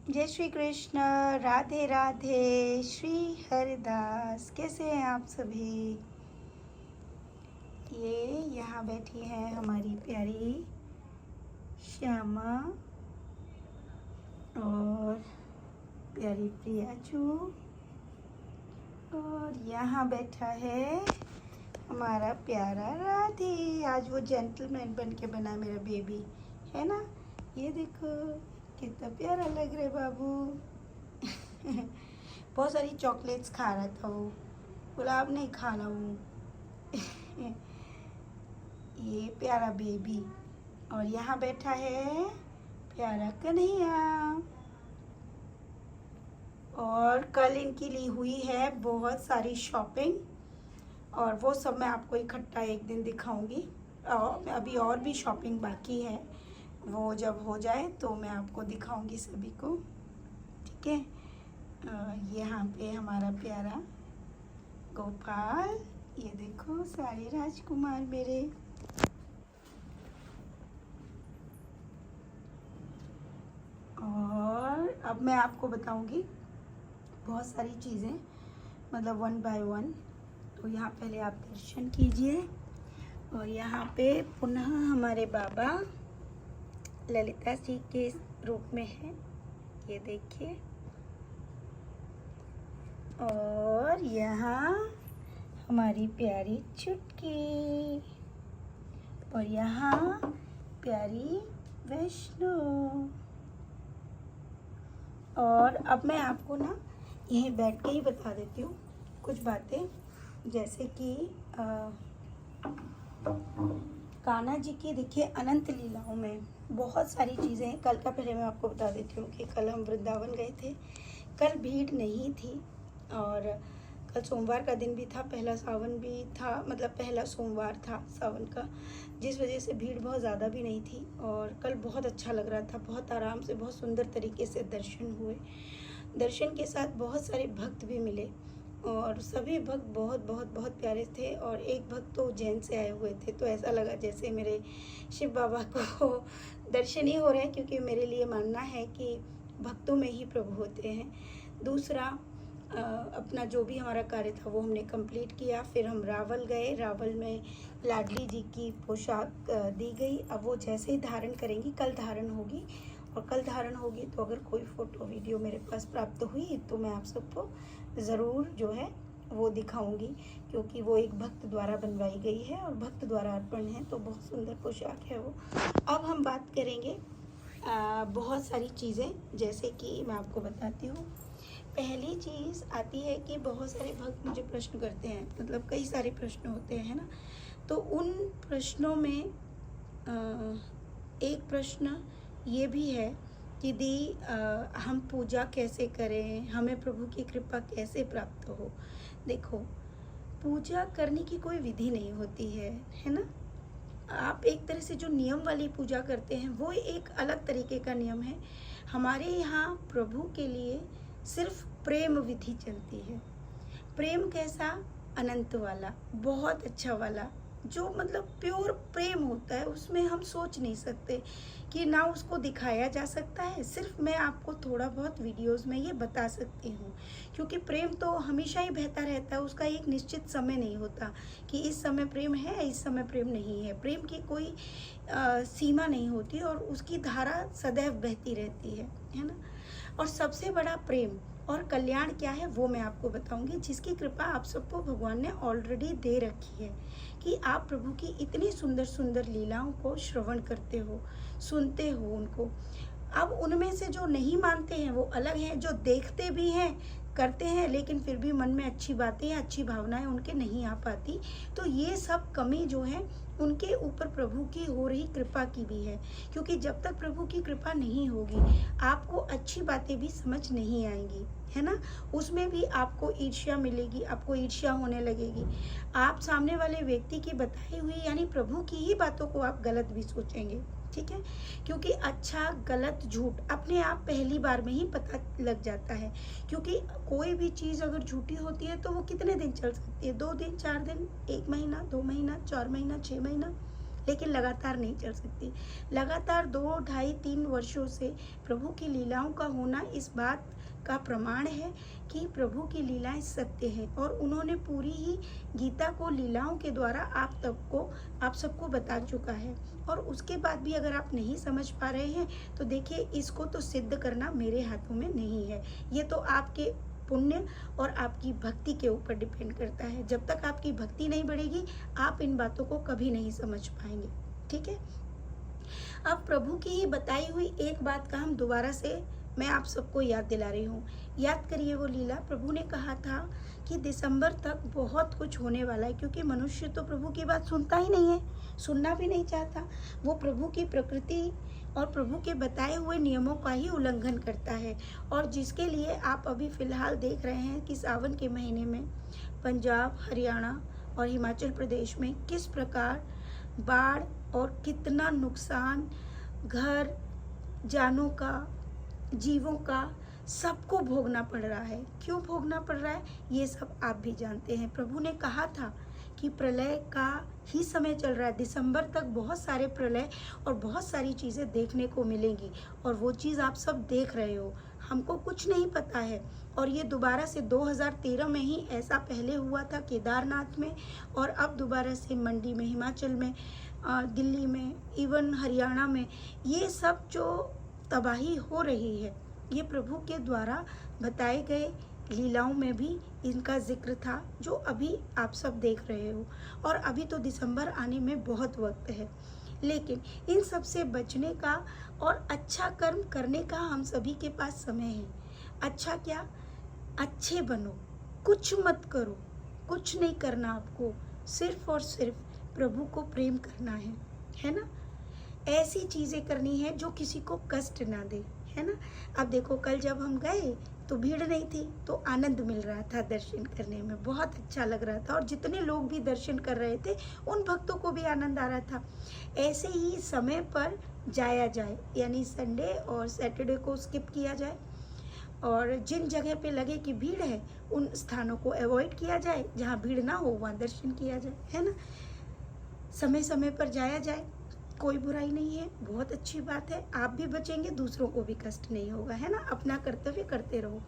जय श्री कृष्ण। राधे राधे। श्री हरिदास। कैसे हैं आप सभी? ये यहाँ बैठी है हमारी प्यारी श्यामा और प्यारी प्रियाजू, और यहाँ बैठा है हमारा प्यारा राधे। आज वो जेंटलमैन बन के बना मेरा बेबी, है ना? ये देखो कितना प्यारा लग रहा है बाबू। बहुत सारी चॉकलेट्स खा रहा था वो, बोला अब नहीं खाना हूँ। ये प्यारा बेबी। और यहाँ बैठा है प्यारा कन्हैया। और कल इनकी ली हुई है बहुत सारी शॉपिंग, और वो सब मैं आपको इकट्ठा एक दिन दिखाऊंगी। और अभी और भी शॉपिंग बाकी है, वो जब हो जाए तो मैं आपको दिखाऊंगी सभी को, ठीक है? यहाँ पे हमारा प्यारा गोपाल, ये देखो सारे राजकुमार मेरे। और अब मैं आपको बताऊंगी बहुत सारी चीज़ें, मतलब 1 बाय 1। तो यहाँ पहले आप दर्शन कीजिए। और यहाँ पे पुनः हमारे बाबा ललिता जी के रूप में है, ये देखिए। और यहाँ हमारी प्यारी चुटकी, और यहाँ प्यारी वैष्णो। और अब मैं आपको ना यहीं बैठ के ही बता देती हूँ कुछ बातें, जैसे कि कान्हा जी की देखिए अनंत लीलाओं में बहुत सारी चीज़ें हैं। कल का पहले मैं आपको बता देती हूँ कि कल हम वृंदावन गए थे। कल भीड़ नहीं थी, और कल सोमवार का दिन भी था, पहला सावन भी था, मतलब पहला सोमवार था सावन का, जिस वजह से भीड़ बहुत ज़्यादा भी नहीं थी। और कल बहुत अच्छा लग रहा था, बहुत आराम से, बहुत सुंदर तरीके से दर्शन हुए। दर्शन के साथ बहुत सारे भक्त भी मिले, और सभी भक्त बहुत बहुत बहुत प्यारे थे। और एक भक्त तो उज्जैन से आए हुए थे, तो ऐसा लगा जैसे मेरे शिव बाबा को दर्शन ही हो रहे हैं, क्योंकि मेरे लिए मानना है कि भक्तों में ही प्रभु होते हैं। दूसरा, अपना जो भी हमारा कार्य था वो हमने कंप्लीट किया। फिर हम रावल गए। रावल में लाडली जी की पोशाक दी गई। अब वो जैसे ही धारण करेंगी, कल धारण होगी, और कल धारण होगी तो अगर कोई फ़ोटो वीडियो मेरे पास प्राप्त हुई तो मैं आप सबको ज़रूर जो है वो दिखाऊंगी, क्योंकि वो एक भक्त द्वारा बनवाई गई है और भक्त द्वारा अर्पण है, तो बहुत सुंदर पोशाक है वो। अब हम बात करेंगे बहुत सारी चीज़ें, जैसे कि मैं आपको बताती हूँ। पहली चीज़ आती है कि बहुत सारे भक्त मुझे प्रश्न करते हैं, मतलब कई सारे प्रश्न होते हैं ना, तो उन प्रश्नों में एक प्रश्न ये भी है कि दी हम पूजा कैसे करें, हमें प्रभु की कृपा कैसे प्राप्त हो। देखो, पूजा करने की कोई विधि नहीं होती है ना? आप एक तरह से जो नियम वाली पूजा करते हैं वो एक अलग तरीके का नियम है। हमारे यहाँ प्रभु के लिए सिर्फ प्रेम विधि चलती है। प्रेम कैसा? अनंत वाला, बहुत अच्छा वाला, जो मतलब प्योर प्रेम होता है, उसमें हम सोच नहीं सकते कि ना उसको दिखाया जा सकता है। सिर्फ मैं आपको थोड़ा बहुत वीडियोस में ये बता सकती हूँ, क्योंकि प्रेम तो हमेशा ही बहता रहता है, उसका एक निश्चित समय नहीं होता कि इस समय प्रेम है, इस समय प्रेम नहीं है। प्रेम की कोई सीमा नहीं होती, और उसकी धारा सदैव बहती रहती है ना? और सबसे बड़ा प्रेम और कल्याण क्या है वो मैं आपको बताऊंगी, जिसकी कृपा आप सबको भगवान ने ऑलरेडी दे रखी है कि आप प्रभु की इतनी सुंदर सुंदर लीलाओं को श्रवण करते हो, सुनते हो उनको। अब उनमें से जो नहीं मानते हैं वो अलग हैं, जो देखते भी हैं, करते हैं, लेकिन फिर भी मन में अच्छी बातें, अच्छी भावनाएं उनके नहीं आ पाती। तो ये सब कमी जो है उनके ऊपर प्रभु की हो रही कृपा की भी है, क्योंकि जब तक प्रभु की कृपा नहीं होगी आपको अच्छी बातें भी समझ नहीं आएंगी, है ना? उसमें भी आपको ईर्ष्या मिलेगी, आपको ईर्ष्या होने लगेगी। आप सामने वाले व्यक्ति की बताई हुई यानी प्रभु की ही बातों को आप गलत भी सोचेंगे, ठीक है? क्योंकि अच्छा गलत झूठ अपने आप पहली बार में ही पता लग जाता है, क्योंकि कोई भी चीज़ अगर झूठी होती है तो वो कितने दिन चल सकती है? 2 दिन, 4 दिन, 1 महीना, 2 महीना, 4 महीना, 6 महीना, लेकिन लगातार नहीं चल सकती। लगातार 2, ढाई, 3 वर्षों से प्रभु की लीलाओं का होना इस बात का प्रमाण है कि प्रभु की लीलाएं सत्य है, और उन्होंने पूरी ही गीता को लीलाओं के द्वारा आप सबको बता चुका है। और उसके बाद भी अगर आप नहीं समझ पा रहे हैं तो देखिए, इसको तो सिद्ध करना मेरे हाथों में नहीं है। ये तो आपके पुण्य और आपकी भक्ति के ऊपर डिपेंड करता है। जब तक आपकी भक्ति नहीं बढ़ेगी, आप इन बातों को कभी नहीं समझ पाएंगे। ठीक है, अब प्रभु की ही बताई हुई एक बात का हम दोबारा से मैं आप सबको याद दिला रही हूँ। याद करिए वो लीला। प्रभु ने कहा था कि दिसंबर तक बहुत कुछ होने वाला है, क्योंकि मनुष्य तो प्रभु की बात सुनता ही नहीं है, सुनना भी नहीं चाहता। वो प्रभु की प्रकृति और प्रभु के बताए हुए नियमों का ही उल्लंघन करता है। और जिसके लिए आप अभी फ़िलहाल देख रहे हैं कि सावन के महीने में पंजाब, हरियाणा और हिमाचल प्रदेश में किस प्रकार बाढ़ और कितना नुकसान, घर, जानों का, जीवों का, सबको भोगना पड़ रहा है। क्यों भोगना पड़ रहा है, ये सब आप भी जानते हैं। प्रभु ने कहा था कि प्रलय का ही समय चल रहा है। दिसंबर तक बहुत सारे प्रलय और बहुत सारी चीज़ें देखने को मिलेंगी, और वो चीज़ आप सब देख रहे हो। हमको कुछ नहीं पता है, और ये दोबारा से 2013 में ही ऐसा पहले हुआ था केदारनाथ में, और अब दोबारा से मंडी में, हिमाचल में, दिल्ली में, इवन हरियाणा में, ये सब जो तबाही हो रही है, ये प्रभु के द्वारा बताए गए लीलाओं में भी इनका जिक्र था, जो अभी आप सब देख रहे हो। और अभी तो दिसंबर आने में बहुत वक्त है, लेकिन इन सब से बचने का और अच्छा कर्म करने का हम सभी के पास समय है। अच्छा क्या, अच्छे बनो, कुछ मत करो, कुछ नहीं करना आपको, सिर्फ और सिर्फ प्रभु को प्रेम करना है ना। ऐसी चीज़ें करनी है जो किसी को कष्ट ना दे, है ना। अब देखो, कल जब हम गए तो भीड़ नहीं थी, तो आनंद मिल रहा था दर्शन करने में, बहुत अच्छा लग रहा था। और जितने लोग भी दर्शन कर रहे थे, उन भक्तों को भी आनंद आ रहा था। ऐसे ही समय पर जाया जाए, यानी संडे और सैटरडे को स्किप किया जाए, और जिन जगह पे लगे कि भीड़ है, उन स्थानों को अवॉइड किया जाए। जहाँ भीड़ ना हो वहाँ दर्शन किया जाए, है ना। समय समय पर जाया जाए, कोई बुराई नहीं है, बहुत अच्छी बात है। आप भी बचेंगे, दूसरों को भी कष्ट नहीं होगा, है ना। अपना कर्तव्य करते रहो।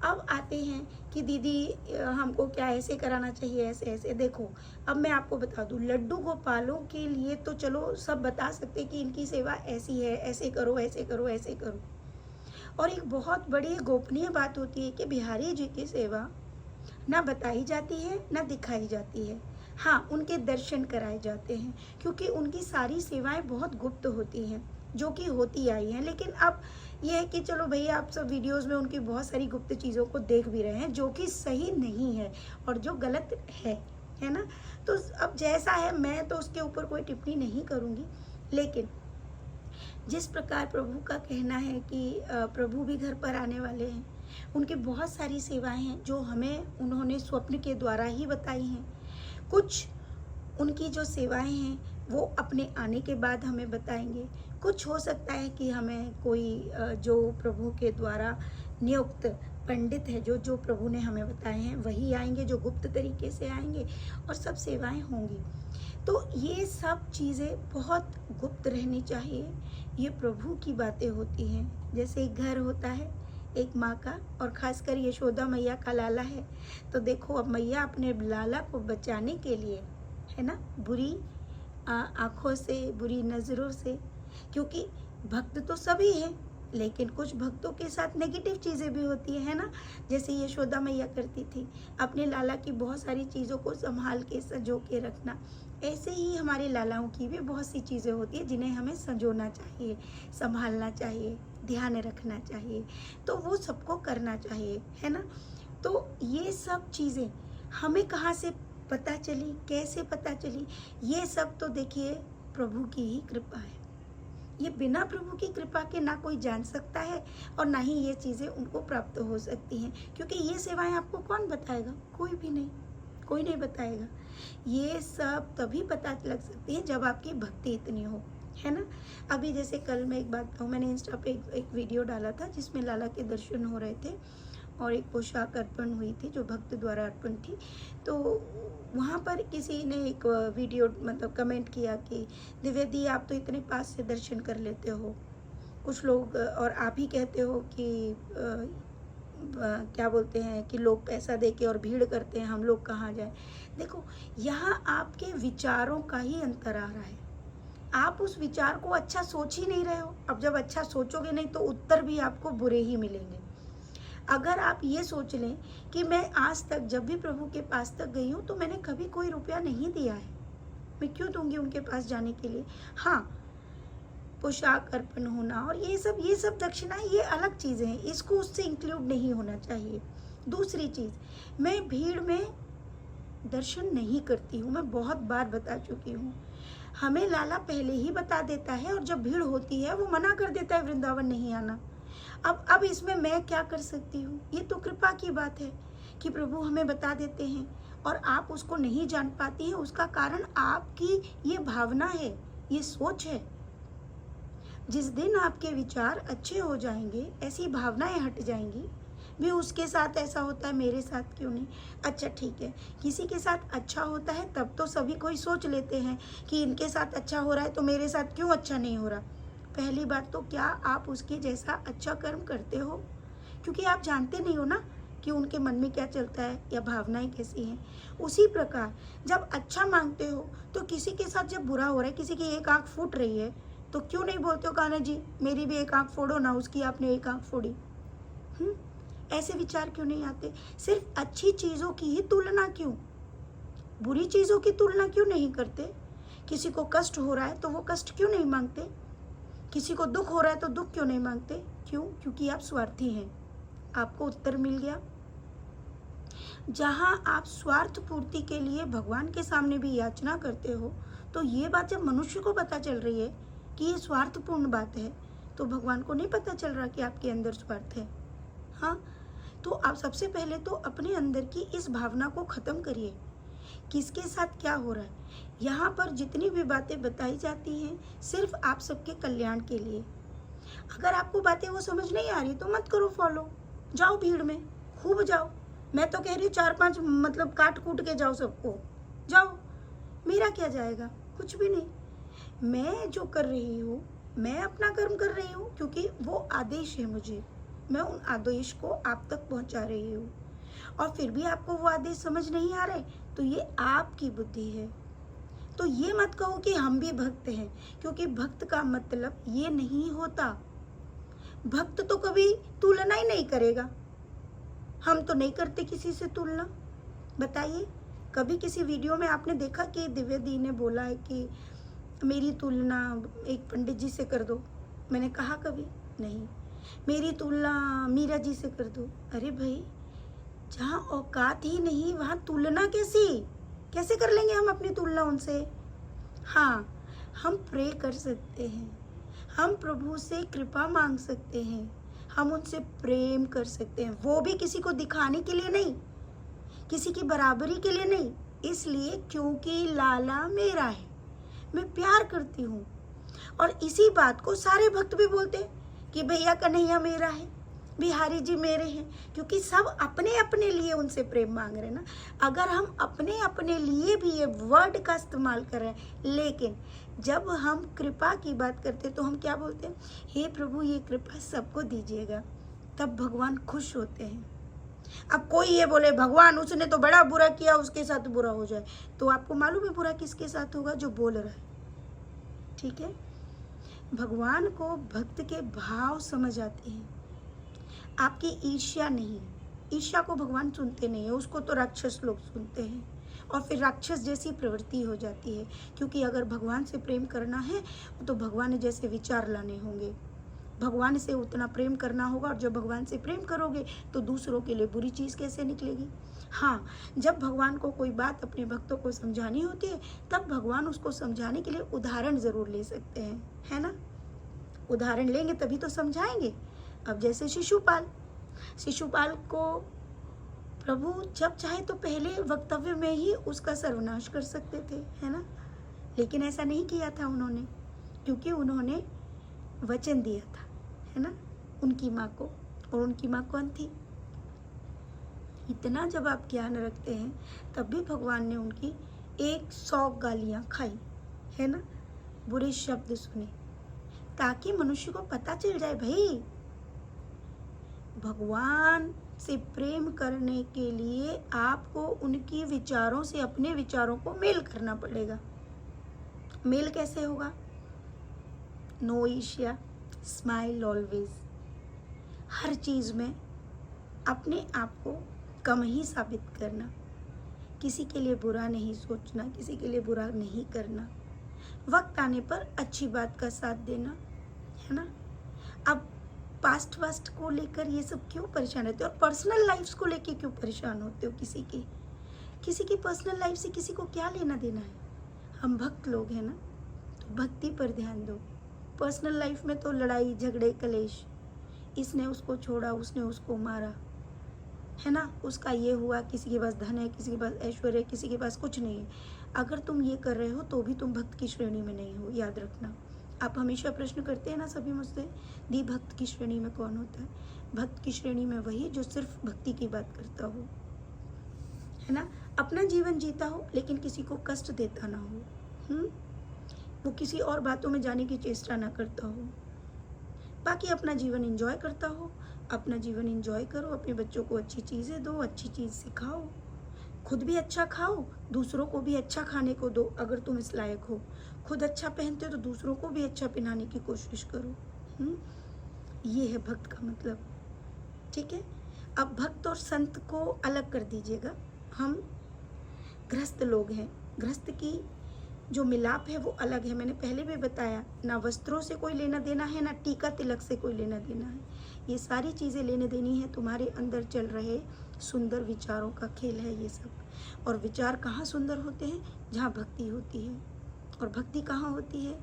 अब आते हैं कि दीदी हमको क्या ऐसे कराना चाहिए, ऐसे ऐसे। देखो, अब मैं आपको बता दूं, लड्डू गोपालों के लिए तो चलो सब बता सकते कि इनकी सेवा ऐसी है, ऐसे करो, ऐसे करो, ऐसे करो। और एक बहुत बड़ी गोपनीय बात होती है कि बिहारी जी की सेवा ना बताई जाती है, ना दिखाई जाती है। हाँ, उनके दर्शन कराए जाते हैं, क्योंकि उनकी सारी सेवाएं बहुत गुप्त होती हैं, जो कि होती आई हैं। लेकिन अब ये है कि चलो भैया, आप सब वीडियोस में उनकी बहुत सारी गुप्त चीज़ों को देख भी रहे हैं, जो कि सही नहीं है और जो गलत है ना। तो अब जैसा है, मैं तो उसके ऊपर कोई टिप्पणी नहीं करूँगी। लेकिन जिस प्रकार प्रभु का कहना है कि प्रभु भी घर पर आने वाले हैं, उनकी बहुत सारी सेवाएं हैं जो हमें उन्होंने स्वप्न के द्वारा ही बताई हैं। कुछ उनकी जो सेवाएं हैं वो अपने आने के बाद हमें बताएंगे। कुछ हो सकता है कि हमें कोई जो प्रभु के द्वारा नियुक्त पंडित है, जो प्रभु ने हमें बताए हैं, वही आएंगे, जो गुप्त तरीके से आएंगे, और सब सेवाएं होंगी। तो ये सब चीज़ें बहुत गुप्त रहनी चाहिए। ये प्रभु की बातें होती हैं। जैसे एक घर होता है एक माँ का, और ख़ासकर यशोदा मैया का लाला है, तो देखो अब मैया अपने लाला को बचाने के लिए, है ना, बुरी आँखों से, बुरी नज़रों से, क्योंकि भक्त तो सभी हैं, लेकिन कुछ भक्तों के साथ नेगेटिव चीज़ें भी होती है ना। जैसे यशोदा मैया करती थी, अपने लाला की बहुत सारी चीज़ों को संभाल के, संजो के रखना। ऐसे ही हमारे लालाओं की भी बहुत सी चीज़ें होती है जिन्हें हमें संजोना चाहिए, संभालना चाहिए, ध्यान रखना चाहिए। तो वो सबको करना चाहिए, है ना। तो ये सब चीज़ें हमें कहाँ से पता चली, कैसे पता चली, ये सब तो देखिए प्रभु की ही कृपा है। ये बिना प्रभु की कृपा के ना कोई जान सकता है, और ना ही ये चीज़ें उनको प्राप्त हो सकती हैं, क्योंकि ये सेवाएं आपको कौन बताएगा, कोई भी नहीं, कोई नहीं बताएगा। ये सब तभी पता लग सकती है जब आपकी भक्ति इतनी हो, है ना। अभी जैसे कल मैं एक बात कहूँ, मैंने इंस्टा पे एक वीडियो डाला था जिसमें लाला के दर्शन हो रहे थे, और एक पोशाक अर्पण हुई थी जो भक्त द्वारा अर्पण थी। तो वहाँ पर किसी ने एक वीडियो मतलब कमेंट किया कि दिव्या दी आप तो इतने पास से दर्शन कर लेते हो, कुछ लोग और आप ही कहते हो कि क्या बोलते हैं कि लोग पैसा दे के और भीड़ करते हैं, हम लोग कहाँ जाएं। देखो, यहाँ आपके विचारों का ही अंतर आ रहा है। आप उस विचार को अच्छा सोच ही नहीं रहे हो। अब जब अच्छा सोचोगे नहीं तो उत्तर भी आपको बुरे ही मिलेंगे। अगर आप ये सोच लें कि मैं आज तक जब भी प्रभु के पास तक गई हूँ तो मैंने कभी कोई रुपया नहीं दिया है, मैं क्यों दूंगी उनके पास जाने के लिए। हाँ, पोशाक अर्पण होना और ये सब दक्षिणा, ये अलग चीज़ें हैं, इसको उससे इंक्लूड नहीं होना चाहिए। दूसरी चीज़, मैं भीड़ में दर्शन नहीं करती हूँ, मैं बहुत बार बता चुकी हूँ। हमें लाला पहले ही बता देता है और जब भीड़ होती है वो मना कर देता है वृंदावन नहीं आना। अब इसमें मैं क्या कर सकती हूँ। ये तो कृपा की बात है कि प्रभु हमें बता देते हैं और आप उसको नहीं जान पाती हैं। उसका कारण आपकी ये भावना है, ये सोच है। जिस दिन आपके विचार अच्छे हो जाएंगे, ऐसी भावनाएं हट जाएंगी, भी उसके साथ ऐसा होता है मेरे साथ क्यों नहीं। अच्छा ठीक है, किसी के साथ अच्छा होता है तब तो सभी कोई सोच लेते हैं कि इनके साथ अच्छा हो रहा है तो मेरे साथ क्यों अच्छा नहीं हो रहा। पहली बात तो क्या आप उसके जैसा अच्छा कर्म करते हो, क्योंकि आप जानते नहीं हो ना कि उनके मन में क्या चलता है या भावनाएं कैसी हैं। उसी प्रकार जब अच्छा मांगते हो तो किसी के साथ जब बुरा हो रहा है, किसी की एक आंख फूट रही है तो क्यों नहीं बोलते हो कान्हा जी मेरी भी एक आंख फोड़ो ना, उसकी आपने एक आंख फोड़ी। ऐसे विचार क्यों नहीं आते। सिर्फ अच्छी चीज़ों की ही तुलना क्यों, बुरी चीज़ों की तुलना क्यों नहीं करते। किसी को कष्ट हो रहा है तो वो कष्ट क्यों नहीं मांगते, किसी को दुख हो रहा है तो दुख क्यों नहीं मांगते। क्यों? क्योंकि आप स्वार्थी हैं। आपको उत्तर मिल गया। जहां आप स्वार्थ पूर्ति के लिए भगवान के सामने भी याचना करते हो, तो ये बात जब मनुष्य को पता चल रही है कि ये स्वार्थपूर्ण बात है, तो भगवान को नहीं पता चल रहा कि आपके अंदर स्वार्थ है। हाँ, तो आप सबसे पहले तो अपने अंदर की इस भावना को ख़त्म करिए, किसके साथ क्या हो रहा है। यहाँ पर जितनी भी बातें बताई जाती हैं सिर्फ आप सबके कल्याण के लिए। अगर आपको बातें वो समझ नहीं आ रही तो मत करो फॉलो, जाओ भीड़ में खूब जाओ। मैं तो कह रही हूँ 4-5 मतलब काट कूट के जाओ, सबको जाओ, मेरा क्या जाएगा, कुछ भी नहीं। मैं जो कर रही हूँ मैं अपना कर्म कर रही हूँ, क्योंकि वो आदेश है मुझे, मैं उन आदेश को आप तक पहुँचा रही हूँ। और फिर भी आपको वो आदेश समझ नहीं आ रहे तो ये आपकी बुद्धि है। तो ये मत कहो कि हम भी भक्त हैं, क्योंकि भक्त का मतलब ये नहीं होता। भक्त तो कभी तुलना ही नहीं करेगा। हम तो नहीं करते किसी से तुलना। बताइए, कभी किसी वीडियो में आपने देखा कि दिव्या दी ने बोला है कि मेरी तुलना एक पंडित जी से कर दो। मैंने कहा कभी नहीं। मेरी तुलना मीरा जी से कर दो। अरे भाई, जहाँ औकात ही नहीं वहाँ तुलना कैसे कर लेंगे हम अपनी तुलना उनसे। हाँ, हम प्रे कर सकते हैं, हम प्रभु से कृपा मांग सकते हैं, हम उनसे प्रेम कर सकते हैं, वो भी किसी को दिखाने के लिए नहीं, किसी की बराबरी के लिए नहीं, इसलिए क्योंकि लाला मेरा है, मैं प्यार करती हूँ। और इसी बात को सारे भक्त भी बोलते हैं कि भैया कन्हैया मेरा है, बिहारी जी मेरे हैं, क्योंकि सब अपने अपने लिए उनसे प्रेम मांग रहे हैं ना। अगर हम अपने अपने लिए भी ये वर्ड का इस्तेमाल कर रहे हैं, लेकिन जब हम कृपा की बात करते हैं तो हम क्या बोलते हैं, हे प्रभु ये कृपा सबको दीजिएगा, तब भगवान खुश होते हैं। अब कोई ये बोले भगवान उसने तो बड़ा बुरा किया, उसके साथ बुरा हो जाए, तो आपको मालूम है बुरा किसके साथ होगा, जो बोल रहा है। ठीक है, भगवान को भक्त के भाव समझ आते हैं, आपकी ईर्ष्या नहीं। ईर्ष्या को भगवान सुनते नहीं है, उसको तो राक्षस लोग सुनते हैं, और फिर राक्षस जैसी प्रवृत्ति हो जाती है। क्योंकि अगर भगवान से प्रेम करना है तो भगवान जैसे विचार लाने होंगे, भगवान से उतना प्रेम करना होगा। और जब भगवान से प्रेम करोगे तो दूसरों के लिए बुरी चीज़ कैसे निकलेगी। हाँ, जब भगवान को कोई बात अपने भक्तों को समझानी होती है तब भगवान उसको समझाने के लिए उदाहरण ज़रूर ले सकते हैं, है ना। उदाहरण लेंगे तभी तो समझाएंगे। अब जैसे शिशुपाल को प्रभु जब चाहे तो पहले वक्तव्य में ही उसका सर्वनाश कर सकते थे, है ना, लेकिन ऐसा नहीं किया था उन्होंने, क्योंकि उन्होंने वचन दिया था, है ना, उनकी माँ को। और उनकी माँ कौन थी, इतना जब आप ज्ञान रखते हैं, तब भी भगवान ने उनकी 100 गालियाँ खाई, है ना, बुरे शब्द सुने, ताकि मनुष्य को पता चल जाए भाई भगवान से प्रेम करने के लिए आपको उनकी विचारों से अपने विचारों को मेल करना पड़ेगा। मेल कैसे होगा? नो ईर्ष्या, स्माइल ऑलवेज। हर चीज़ में अपने आप को कम ही साबित करना, किसी के लिए बुरा नहीं सोचना, किसी के लिए बुरा नहीं करना, वक्त आने पर अच्छी बात का साथ देना, है ना। अब पास्ट वास्ट को लेकर ये सब क्यों परेशान रहते हो, और पर्सनल लाइफ को लेकर क्यों परेशान होते हो? किसी की पर्सनल लाइफ से किसी को क्या लेना देना है? हम भक्त लोग हैं ना, तो भक्ति पर ध्यान दो। पर्सनल लाइफ में तो लड़ाई झगड़े कलेश, इसने उसको छोड़ा, उसने उसको मारा, है ना, उसका ये हुआ, किसी के पास धन है, किसी के पास ऐश्वर्य है, किसी के पास कुछ नहीं है। अगर तुम ये कर रहे हो तो भी तुम भक्त की श्रेणी में नहीं हो, याद रखना। आप हमेशा प्रश्न करते हैं ना सभी मुझसे, दी भक्त की श्रेणी में कौन होता है? भक्त की श्रेणी में वही जो सिर्फ भक्ति की बात करता हो, है ना, अपना जीवन जीता हो लेकिन किसी को कष्ट देता ना हो, वो किसी और बातों में जाने की चेष्टा ना करता हो, बाकी अपना जीवन एंजॉय करता हो। अपना जीवन एंजॉय करो, अपने बच्चों को अच्छी चीज़ें दो, अच्छी चीज़ सिखाओ, खुद भी अच्छा खाओ, दूसरों को भी अच्छा खाने को दो। अगर तुम इस लायक हो, खुद अच्छा पहनते हो तो दूसरों को भी अच्छा पहनाने की कोशिश करो। ये है भक्त का मतलब, ठीक है। अब भक्त और संत को अलग कर दीजिएगा, हम गृहस्थ लोग हैं। गृहस्थ की जो मिलाप है वो अलग है। मैंने पहले भी बताया, ना वस्त्रों से कोई लेना देना है, ना टीका तिलक से कोई लेना देना है। ये सारी चीज़ें लेने देनी है तुम्हारे अंदर चल रहे सुंदर विचारों का खेल है ये सब। और विचार कहाँ सुंदर होते हैं? जहाँ भक्ति होती है। और भक्ति कहाँ होती है?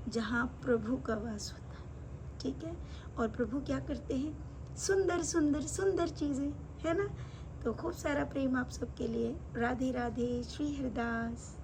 जहाँ प्रभु का वास होता है, ठीक है। और प्रभु क्या करते हैं? सुंदर सुंदर सुंदर चीज़ें, है ना। तो खूब सारा प्रेम आप सबके लिए। राधे राधे। श्री हरिदास।